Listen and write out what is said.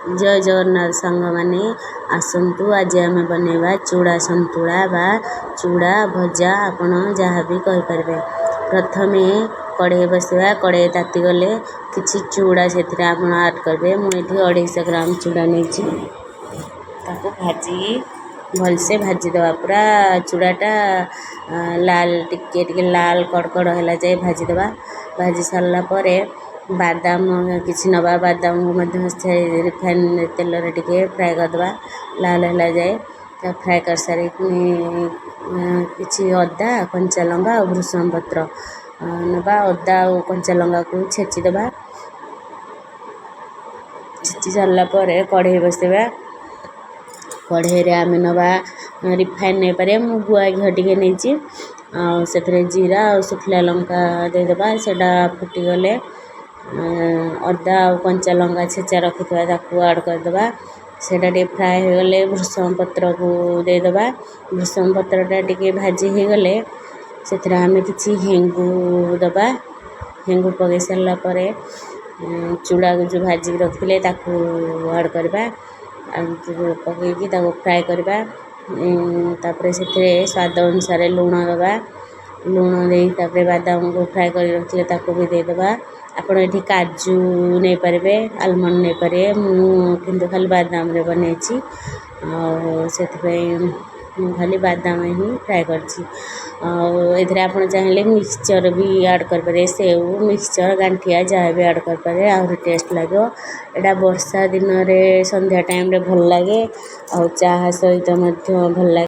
जय जगन्नाथ सांग माने आसतु आज आम बनैबा चूड़ा संतुला बा चूड़ा भजा आपण जहाँ भी कहीपर। प्रथमे कड़े बसवा कड़े ताती गले किसी चूड़ा से आड करेंगे। मुझे 250 ग्राम चूड़ा नहीं भाजी भलसे भाजीदे पूरा चूड़ाटा लाल टिके लाल कड़कड़ है जाए भाजीदे। भाजी सारापर बादाम किसी नवा बादाम को रिफाइन तेल टिके फ्राए करदे लाल है जाए फ्राए कर सारी किसी अदा कंचा लंका और भृषंग पत्र नवा अदा और कंचा लंका को छेचिदे। छेची सारापर कढ़ई बसवा कढ़ई आम नवा रिफाइन नहीं पारे मु गुआ घी टे नहीं से जीरा और शुखला लंका देदेबा सेटा फुटीगले अदा और कंचा लंका छेचा रखी आड करदे सेटा टे फ्राए हो गले भृषंग पत्र को देदेबा। भृषंग पत्रटा टे भाजी हो गले से आम किसी हेंगू दबा हेंगू पकई सारापर चूड़ा को जो भाजी रखिले आड करवा पकईकि फ्राए करवा तापर से स्वाद अनुसार लुण दबा लुण दे बादाम को फ्राए कर रखिले भी देदेबा। आपण ये काजू नहीं पारे आलमंड नहीं पारे मुझे खाली बादाम रे बनई से खाली बादाम ही फ्राए कर आप चाहिए मिक्सचर भी आड कर सेव मिक्सचर गांठिया जहाँ भी आड कर आहरी टेस्ट लगे। यहाँ वर्षा दिन रे संध्या टाइम रे भल लगे और चाह सहित भल लगे।